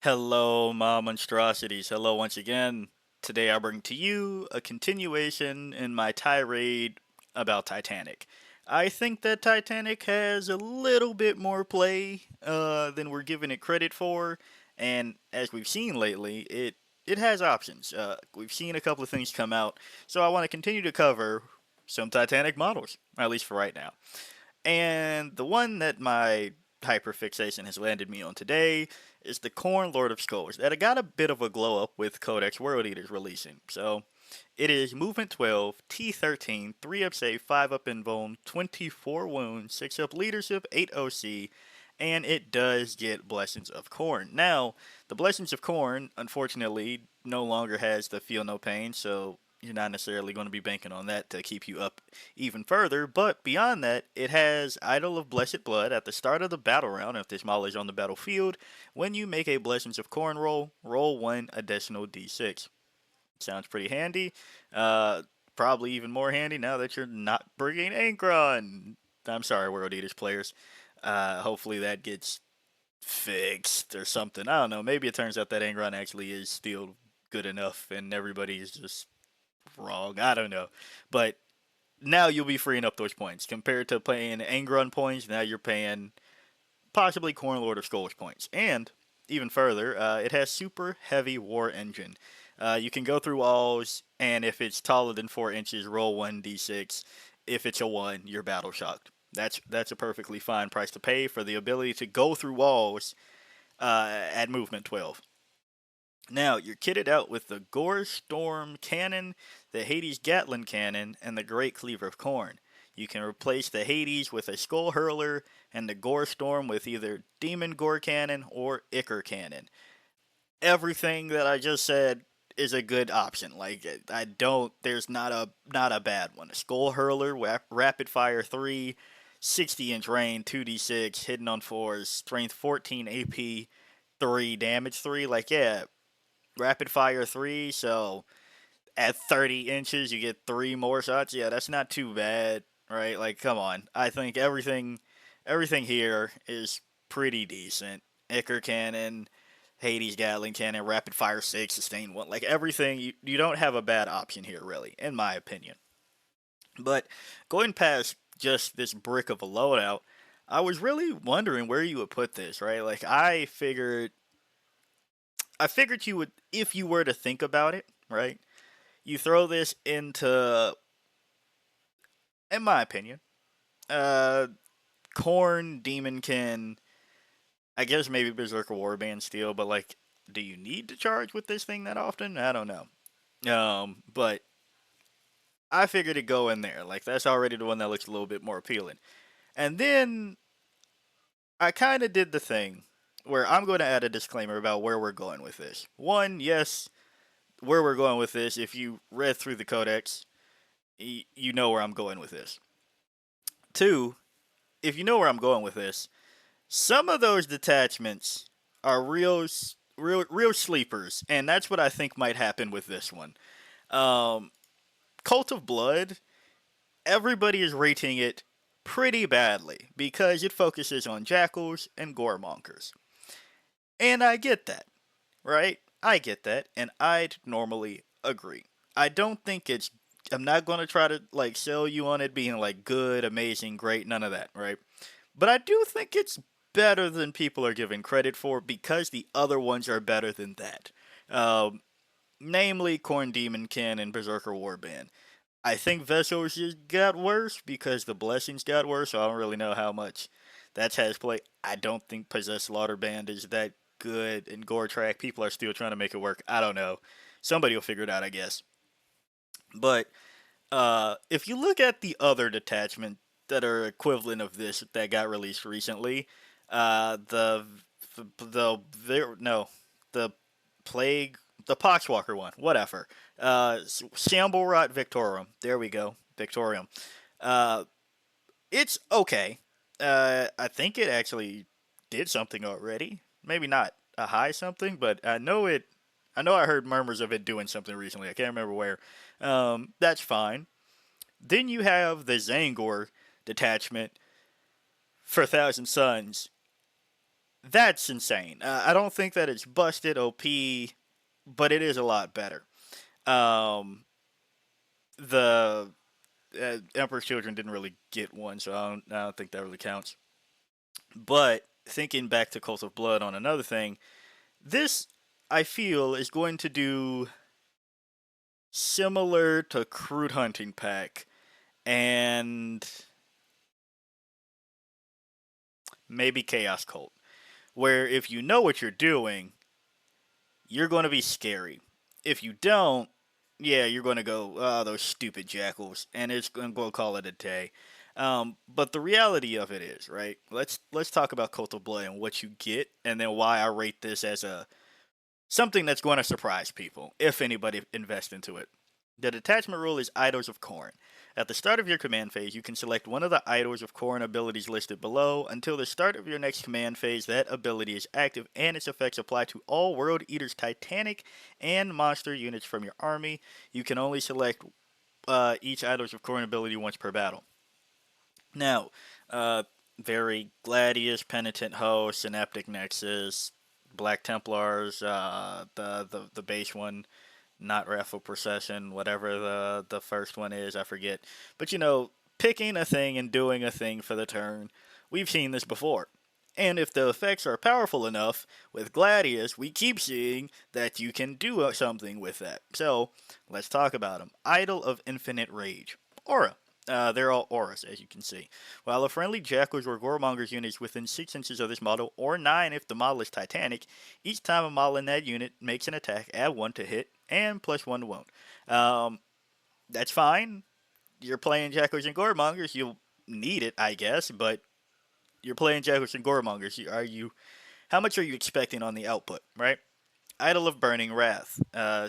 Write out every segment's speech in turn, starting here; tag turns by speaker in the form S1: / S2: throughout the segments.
S1: Hello, my monstrosities. Hello once again. Today I bring to you a continuation in my tirade about Titanic. I think that Titanic has a little bit more play than we're giving it credit for, and as we've seen lately, it has options. We've seen a couple of things come out, so I want to continue to cover some Titanic models, at least for right now. And the one that my hyperfixation has landed me on today is the Khorne Lord of Skulls that got a bit of a glow up with Codex World Eaters releasing. So it is Movement 12, T13, 3 up save, 5 up invuln, 24 wounds, 6 up leadership, 8 OC, and it does get Blessings of Khorne. Now, the Blessings of Khorne, unfortunately, no longer has the Feel No Pain, so you're not necessarily going to be banking on that to keep you up even further. But beyond that, it has Idol of Blessed Blood at the start of the battle round. If this model is on the battlefield, when you make a Blessings of Khorne roll, roll 1 additional d6. Sounds pretty handy. Probably even more handy now that you're not bringing Ankron. I'm sorry, World Eaters players. Hopefully that gets fixed or something. I don't know. Maybe it turns out that Ankron actually is still good enough and everybody is just wrong. I don't know. But now you'll be freeing up those points. Compared to paying Angron points, now you're paying possibly Khorne Lord of Skulls points. And even further, it has super heavy war engine. You can go through walls, and if it's taller than 4 inches, roll 1d6. If it's a 1, you're battle shocked. That's a perfectly fine price to pay for the ability to go through walls at movement 12. Now, you're kitted out with the Gore Storm Cannon, the Hades Gatling Cannon, and the Great Cleaver of Khorne. You can replace the Hades with a Skull Hurler and the Gore Storm with either Demon Gore Cannon or Ichor Cannon. Everything that I just said is a good option. Like there's not a bad one. A Skull Hurler, Rapid Fire 3, 60-inch range, 2d6, hidden on 4s, strength 14, AP 3, damage 3. Like, yeah, rapid fire 3, so at 30 inches you get 3 more shots. Yeah, that's not too bad, right? Like, come on. I think everything here is pretty decent. Ichor Cannon, Hades Gatling Cannon, Rapid Fire 6, Sustain 1. Like, everything, you don't have a bad option here, really, in my opinion. But going past just this brick of a loadout, I was really wondering where you would put this, right? Like, I figured you would, if you were to think about it, right? You throw this into, in my opinion, uh, Khorne, Demonkin, I guess maybe Berserker Warband Steel, but like, do you need to charge with this thing that often? I don't know. But I figured to go in there. Like, that's already the one that looks a little bit more appealing. And then I kind of did the thing where I'm going to add a disclaimer about where we're going with this. One, yes, where we're going with this, if you read through the codex, you know where I'm going with this. Two, if you know where I'm going with this, some of those detachments are real sleepers, and that's what I think might happen with this one. Um, Cult of Blood, everybody is rating it pretty badly because it focuses on jackals and goremonkers. And I get that, right? I get that, and I'd normally agree. I don't think it's. I'm not going to try to like sell you on it being like good, amazing, great, none of that, right? But I do think it's better than people are giving credit for because the other ones are better than that. Um, Namely, Corn Demonkin and Berserker Warband. I think Vessels just got worse because the Blessings got worse, so I don't really know how much that's has play. I don't think Possessed Slaughter Band is that good, and Gore Track, people are still trying to make it work. I don't know. Somebody will figure it out, I guess. But if you look at the other detachment that are equivalent of this that got released recently, no, the plague, the Poxwalker one, whatever. Shamble Rot Victorium. There we go, Victorium. Uh, it's okay. I think it actually did something already. Maybe not a high something, but I know it. I know I heard murmurs of it doing something recently. I can't remember where. That's fine. Then you have the Zangor detachment for Thousand Suns That's insane. I don't think that it's busted OP, but it is a lot better. Um, the Emperor's Children didn't really get one, so I don't think that really counts. But thinking back to Cult of Blood on another thing, this I feel is going to do similar to Crude Hunting Pack and maybe Chaos Cult, where if you know what you're doing, you're going to be scary. If you don't, yeah, you're going to go, oh, those stupid jackals, and it's going to go call it a day. But the reality of it is, right? Let's talk about Cult of Blood and what you get, and then why I rate this as a something that's going to surprise people if anybody invests into it. The detachment rule is Idols of Khorne. At the start of your command phase, you can select one of the Idols of Khorne abilities listed below. Until the start of your next command phase, that ability is active and its effects apply to all World Eater's Titanic and monster units from your army. You can only select each Idols of Khorne ability once per battle. Now, uh, very Gladius, Penitent Host, Synaptic Nexus, Black Templars, the base one, not Wrathful Procession, whatever the first one is, I forget. But picking a thing and doing a thing for the turn, we've seen this before. And if the effects are powerful enough, with Gladius, we keep seeing that you can do something with that. So, let's talk about them. Idol of Infinite Rage. Aura. They're all auras, as you can see. While a friendly Jackals or Goremongers unit is within 6 inches of this model, or 9 if the model is Titanic, each time a model in that unit makes an attack, add 1 to hit, and +1 to wound. Um, that's fine. You're playing Jackals and Goremongers, you'll need it, I guess, but you're playing Jackals and Goremongers. How much are you expecting on the output, right? Idol of Burning Wrath.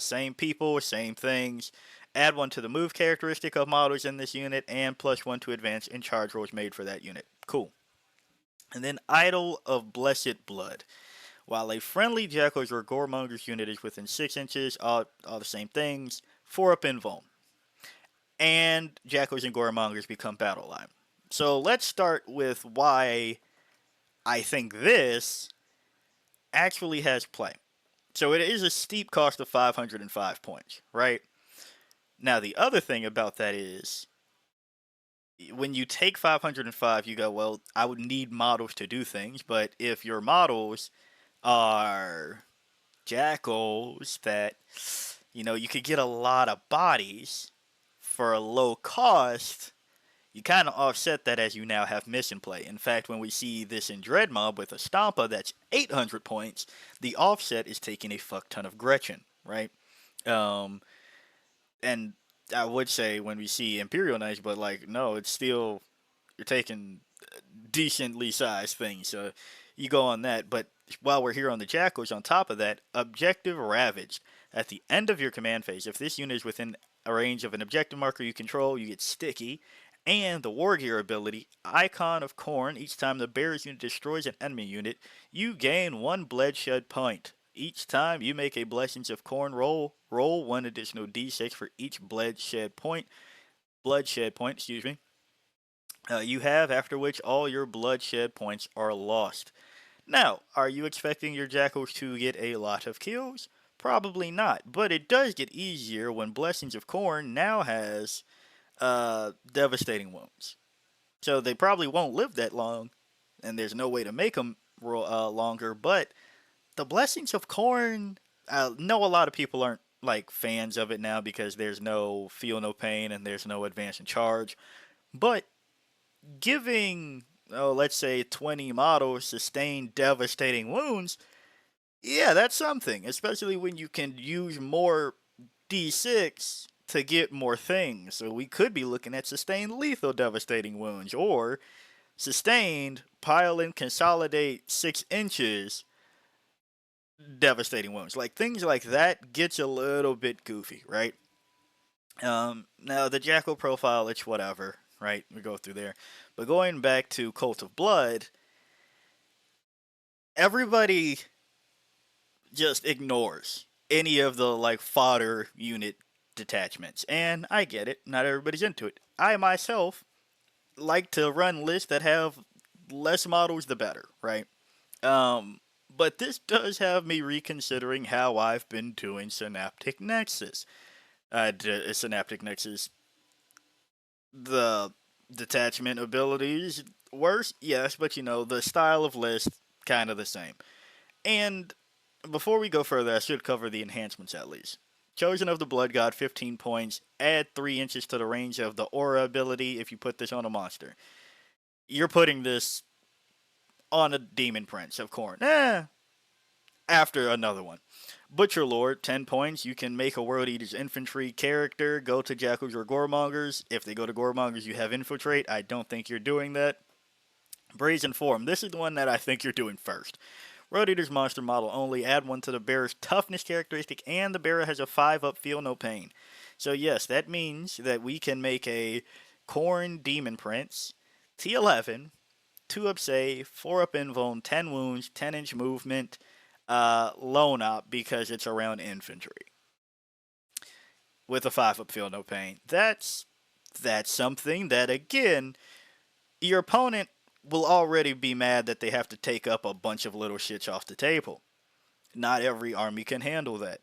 S1: Same people, same things. Add 1 to the move characteristic of models in this unit, and +1 to advance in charge rolls made for that unit. Cool. And then Idol of Blessed Blood. While a friendly Jackals or Goremongers unit is within 6 inches, all the same things, 4 up in Vuln. And Jackals and Goremongers become battle line. So let's start with why I think this actually has play. So it is a steep cost of 505 points, right? Now, the other thing about that is when you take 505, you go, well, I would need models to do things, but if your models are jackals that, you could get a lot of bodies for a low cost, you kind of offset that as you now have mission play. In fact, when we see this in Dread Mob with a Stampa that's 800 points, the offset is taking a fuck ton of Gretchen, right? Um, and I would say when we see Imperial Knights, but like, no, it's still, you're taking decently sized things. So you go on that. But while we're here on the Jackals, on top of that, Objective Ravaged. At the end of your command phase, if this unit is within a range of an objective marker you control, you get sticky. And the War Gear ability, Icon of Khorne, each time the Bears unit destroys an enemy unit, you gain 1 bloodshed point. Each time you make a Blessings of Khorne roll 1 additional d6 for each bloodshed point, excuse me, you have, after which all your bloodshed points are lost. Now, are you expecting your Jackals to get a lot of kills? Probably not, but it does get easier when Blessings of Khorne now has devastating wounds. So they probably won't live that long, and there's no way to make them longer, but the Blessings of Khorne, I know a lot of people aren't like fans of it now because there's no feel no pain and there's no advance in charge, but giving, let's say 20 models sustained devastating wounds, yeah, that's something, especially when you can use more d6 to get more things. So we could be looking at sustained lethal devastating wounds, or sustained pile and consolidate 6 inches devastating wounds. Like things like that gets a little bit goofy, right? Now the Jackal profile, it's whatever, right? We go through there. But going back to Cult of Blood, everybody just ignores any of the like fodder unit detachments. And I get it, not everybody's into it. I myself like to run lists that have less models the better, right? Um, but this does have me reconsidering how I've been doing Synaptic Nexus. Synaptic Nexus, the detachment abilities worse, yes, but the style of list kind of the same. And before we go further, I should cover the enhancements at least. Chosen of the Blood God, 15 points. Add 3 inches to the range of the aura ability if you put this on a monster. You're putting this on a Demon Prince of Khorne. After another one. Butcher Lord, 10 points. You can make a World Eater's infantry character go to Jackals or Goremongers. If they go to Goremongers, you have Infiltrate. I don't think you're doing that. Brazen Form. This is the one that I think you're doing first. Road Eater's monster model only. Add one to the bearer's toughness characteristic, and the bearer has a 5 up feel no pain. So, yes, that means that we can make a Khorne Demon Prince, T11, 2 up save, 4 up invuln, 10 wounds, 10-inch movement, lone up because it's around infantry. With a 5 up feel no pain. That's something that, again, your opponent will already be mad that they have to take up a bunch of little shits off the table. Not every army can handle that.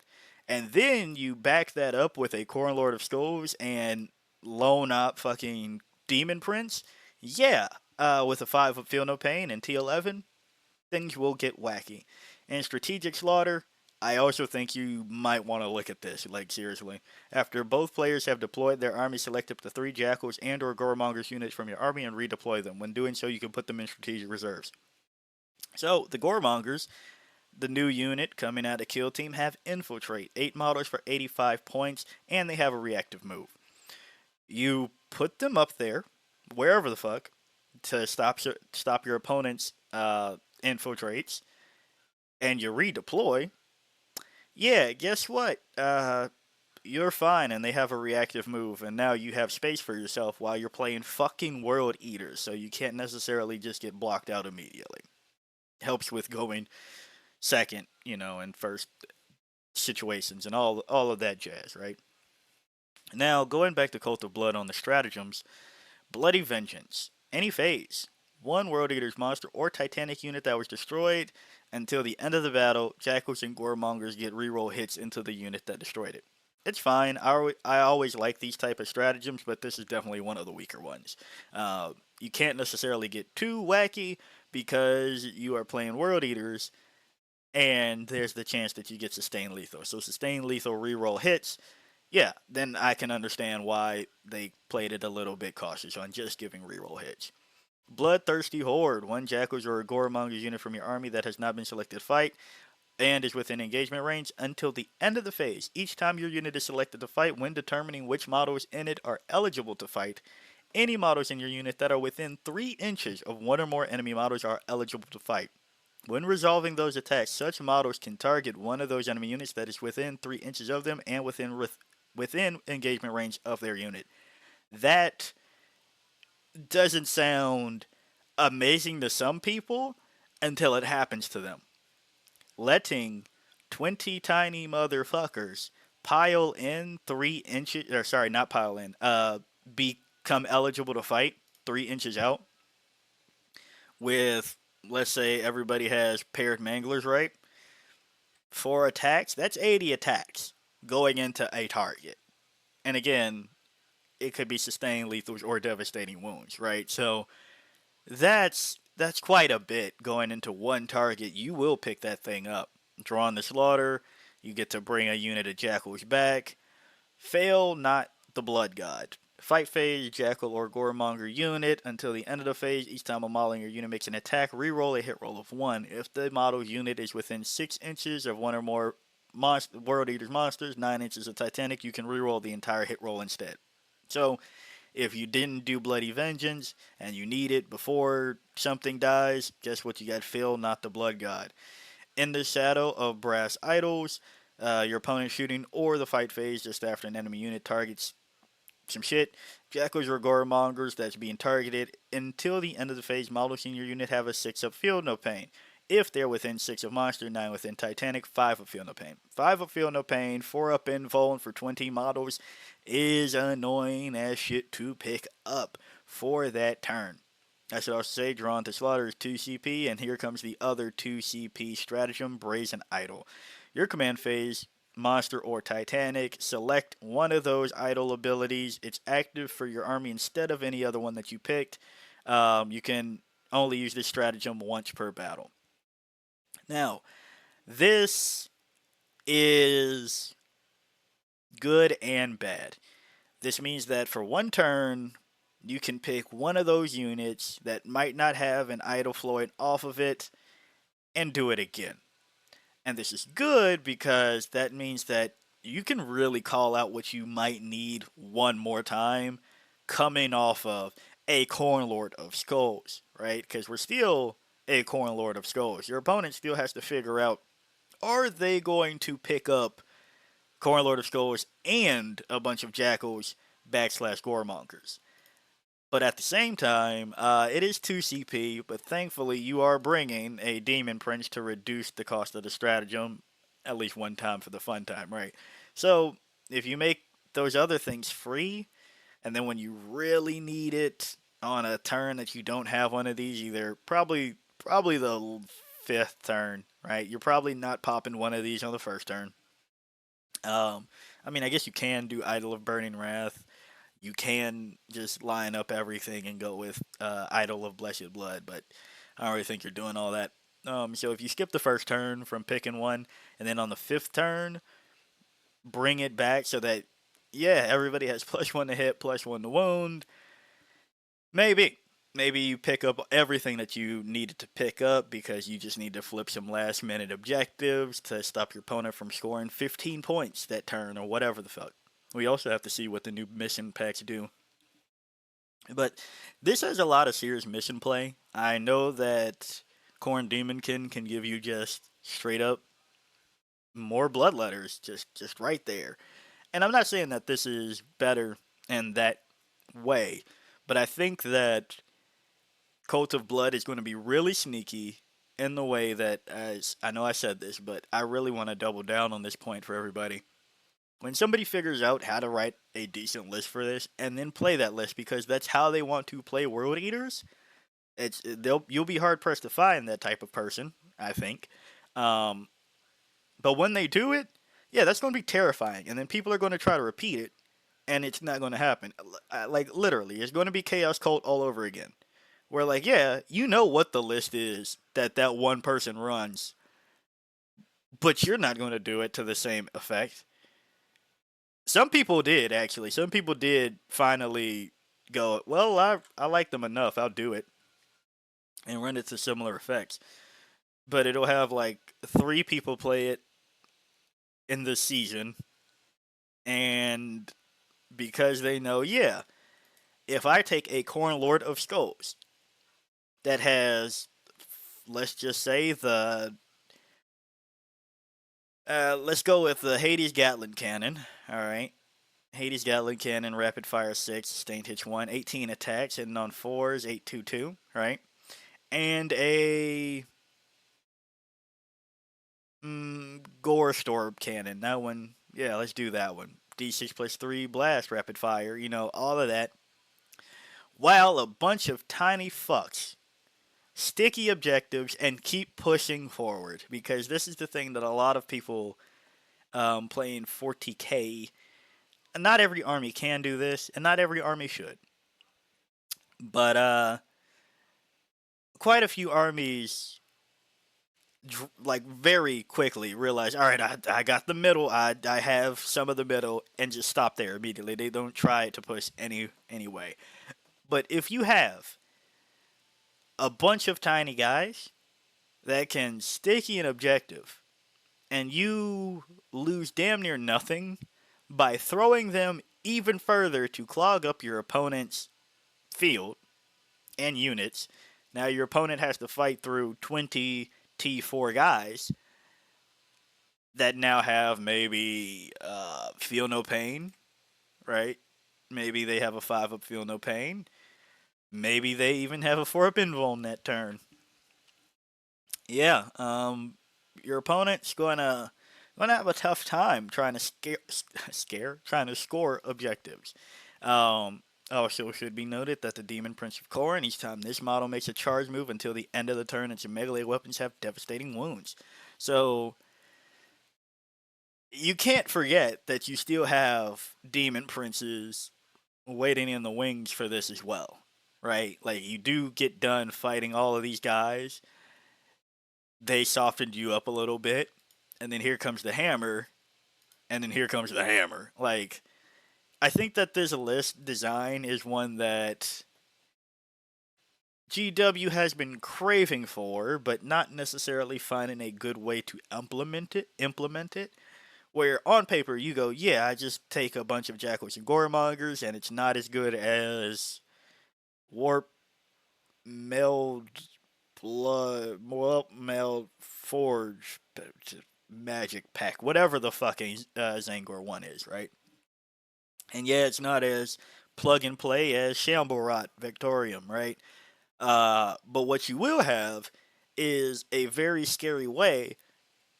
S1: And then you back that up with a Khorne Lord of Skulls and lone up fucking Demon Prince. Yeah, with a 5 of Feel No Pain and T11, things will get wacky. And Strategic Slaughter, I also think you might want to look at this, like seriously. After both players have deployed their army, select up to 3 Jackals and or Goremongers units from your army and redeploy them. When doing so, you can put them in strategic reserves. So, the Goremongers, the new unit coming out of Kill Team, have Infiltrate, 8 models for 85 points, and they have a reactive move. You put them up there, wherever the fuck, to stop your opponent's infiltrates, and you redeploy. Yeah, guess what? You're fine, and they have a reactive move, and now you have space for yourself while you're playing fucking World Eaters, so you can't necessarily just get blocked out immediately. Helps with going second, and first situations and all of that jazz, right? Now, going back to Cult of Blood on the stratagems, Bloody Vengeance. Any phase. One World Eater's monster or Titanic unit that was destroyed until the end of the battle, Jackals and Goremongers get reroll hits into the unit that destroyed it. It's fine. I always like these type of stratagems, but this is definitely one of the weaker ones. You can't necessarily get too wacky because you are playing World Eaters, and there's the chance that you get sustained lethal. So sustained lethal reroll hits, yeah, then I can understand why they played it a little bit cautious on just giving reroll hits. Bloodthirsty Horde. One Jackals or a Goremonger's unit from your army that has not been selected fight and is within engagement range until the end of the phase. Each time your unit is selected to fight, when determining which models in it are eligible to fight, any models in your unit that are within 3 inches of one or more enemy models are eligible to fight. When resolving those attacks, such models can target one of those enemy units that is within 3 inches of them and within engagement range of their unit. That doesn't sound amazing to some people until it happens to them. Letting 20 tiny motherfuckers pile in 3 inches, or sorry, not pile in, become eligible to fight 3 inches out with, let's say, everybody has paired manglers, right? 4 attacks, that's 80 attacks going into a target. And again, it could be sustained lethals or devastating wounds, right? So that's quite a bit going into one target. You will pick that thing up. Drawing the slaughter, you get to bring a unit of jackals back. Fail not the blood god. Fight phase, jackal or goremonger unit until the end of the phase. Each time a model in your unit makes an attack, reroll a hit roll of 1. If the model unit is within 6 inches of one or more World Eaters monsters, 9 inches of Titanic, you can reroll the entire hit roll instead. So, if you didn't do Bloody Vengeance and you need it before something dies, guess what? You got Phil, not the Blood God. In the shadow of brass idols, your opponent shooting or the fight phase just after an enemy unit targets some shit. Jackals or Goremongers that's being targeted until the end of the phase. Models in your unit have a 6 up Feel No Pain. If they're within 6 of Monster, 9 within Titanic, 5 up Feel No Pain. 5 up Feel No Pain, 4 up Invuln for 20 models is annoying as shit to pick up for that turn. I should also say, Drawn to Slaughter is 2 CP, and here comes the other 2 CP stratagem, Brazen Idol. Your command phase, monster or Titanic, select one of those idol abilities. It's active for your army instead of any other one that you picked. You can only use this stratagem once per battle. Now, this is good and bad. This means that for one turn, you can pick one of those units that might not have an idle floyd off of it and do it again. And this is good because that means that you can really call out what you might need one more time coming off of a Khorne Lord of Skulls, right? Because we're still a Khorne Lord of Skulls. Your opponent still has to figure out, are they going to pick up Khorne Lord of Skulls and a bunch of Jackals backslash Goremongers? But at the same time, it is 2 CP, but thankfully you are bringing a Demon Prince to reduce the cost of the stratagem at least one time for the fun time, right? So if you make those other things free, and then when you really need it on a turn that you don't have one of these, either probably the fifth turn, right? You're probably not popping one of these on the first turn. I mean, I guess you can do Idol of Burning Wrath. You can just line up everything and go with Idol of Blessed Blood, but I don't really think you're doing all that. So if you skip the first turn from picking one, and then on the fifth turn, bring it back so that, yeah, everybody has +1 to hit, +1 to wound. Maybe. Maybe you pick up everything that you needed to pick up because you just need to flip some last minute objectives to stop your opponent from scoring 15 points that turn or whatever the fuck. We also have to see what the new mission packs do. But this has a lot of serious mission play. I know that Khorne Demonkin can give you just straight up more bloodletters, just right there. And I'm not saying that this is better in that way, but I think that Cult of Blood is going to be really sneaky in the way that, as I know I said this, but I really want to double down on this point for everybody. When somebody figures out how to write a decent list for this and then play that list because that's how they want to play World Eaters, you'll be hard pressed to find that type of person, I think. Um, but when they do it, yeah, that's going to be terrifying, and then people are going to try to repeat it, and it's not going to happen. Like literally, it's going to be Chaos Cult all over again. Where like, yeah, you know what the list is that one person runs, but you're not going to do it to the same effect. Some people did actually. Some people did finally go, well, I like them enough. I'll do it and run it to similar effects. But it'll have like 3 people play it in the season, and because they know, yeah, if I take a Khorne Lord of Skulls that has, let's just say let's go with the Hades Gatling Cannon. All right, Hades Gatling Cannon, rapid fire 6, sustained hits 1, 18 attacks, hitting on 4s, 822, right? And a Gore Storm Cannon. That one, yeah, let's do that one. D6+3 blast, rapid fire, all of that. While a bunch of tiny fucks sticky objectives and keep pushing forward, because this is the thing that a lot of people playing 40k, not every army can do this, and not every army should. But quite a few armies like very quickly realize, all right, I got the middle, I have some of the middle, and just stop there immediately. They don't try to push anyway. But if you have a bunch of tiny guys that can sticky an objective, and you lose damn near nothing by throwing them even further to clog up your opponent's field and units. Now your opponent has to fight through 20 T4 guys that now have maybe Feel No Pain, right? Maybe they have a 5-up Feel No Pain. Maybe they even have a 4-up Invuln that turn. Yeah, your opponent's gonna have a tough time trying to trying to score objectives. Also, it should be noted that the Demon Prince of Khorne, each time this model makes a charge move until the end of the turn, its melee weapons have devastating wounds. So, you can't forget that you still have Demon Princes waiting in the wings for this as well, right? Like, you do get done fighting all of these guys, they softened you up a little bit, and then here comes the hammer, and then here comes the hammer. Like, I think that this list design is one that GW has been craving for, but not necessarily finding a good way to implement it. Where on paper you go, yeah, I just take a bunch of jackals and goremongers, and it's not as good as warp meld blood, well, meld forge magic pack, whatever the fucking Zangor one is, right? And yeah, it's not as plug and play as Shamblrot Victorium, right? But what you will have is a very scary way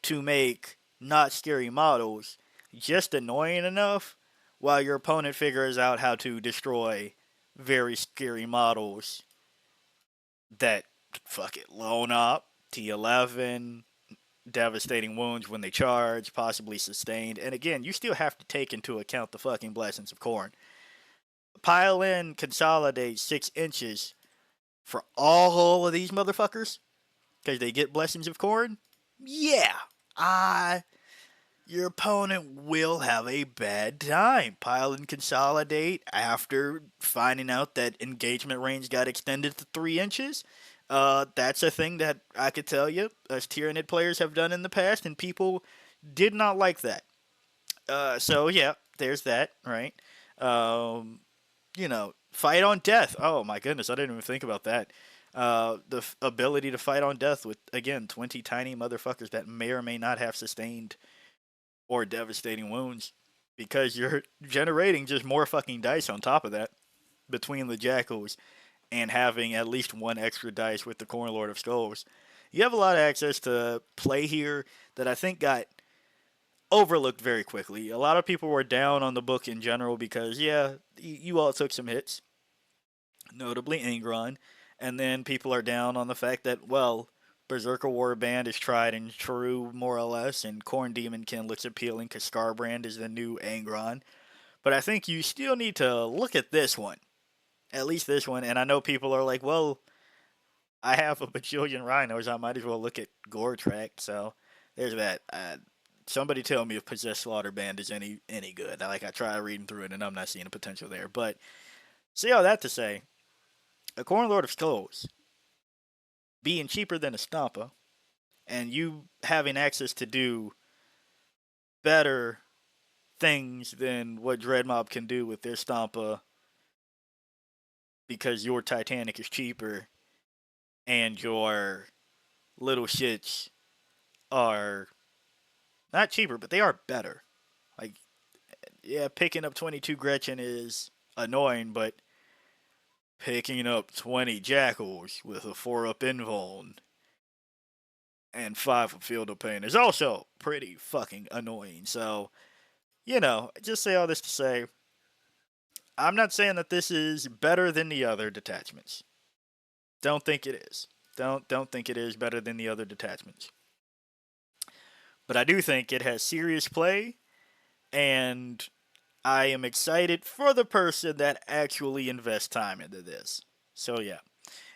S1: to make not scary models just annoying enough while your opponent figures out how to destroy very scary models that fuck it, loan up, T11, devastating wounds when they charge, possibly sustained. And again, you still have to take into account the fucking blessings of Khorne. Pile in, consolidate 6 inches for all of these motherfuckers because they get blessings of Khorne. Yeah, your opponent will have a bad time. Pile and consolidate after finding out that engagement range got extended to 3 inches. That's a thing that I could tell you us Tyranid players have done in the past, and people did not like that. So yeah, there's that, right? Um, fight on death. Oh my goodness, I didn't even think about that. The ability to fight on death with again 20 tiny motherfuckers that may or may not have sustained or devastating wounds because you're generating just more fucking dice on top of that between the jackals and having at least one extra dice with the Khorne Lord of Skulls. You have a lot of access to play here that I think got overlooked very quickly. A lot of people were down on the book in general because, yeah, you all took some hits, notably Ingron, and then people are down on the fact that, well, Berserker Warband is tried and true, more or less, and Khorne Demonkin looks appealing because Scarbrand is the new Angron. But I think you still need to look at this one, at least this one, and I know people are like, well, I have a bajillion rhinos, I might as well look at Gore Track, so there's that. Somebody tell me if Possessed Slaughter Band is any good. I try reading through it and I'm not seeing a potential there. But see all that to say, a Khorne Lord of Skulls being cheaper than a Stampa, and you having access to do better things than what Dreadmob can do with their Stampa because your Titanic is cheaper and your little shits are not cheaper, but they are better. Like, yeah, picking up 22 Gretchen is annoying, but picking up 20 Jackals with a 4-up Invuln and 5 of Field of Pain is also pretty fucking annoying. So, just say all this to say, I'm not saying that this is better than the other detachments. Don't think it is. Don't think it is better than the other detachments. But I do think it has serious play, and I am excited for the person that actually invests time into this. So yeah,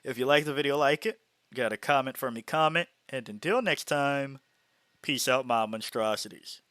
S1: if you like the video, like it. Got a comment for me, comment. And until next time, peace out, my monstrosities.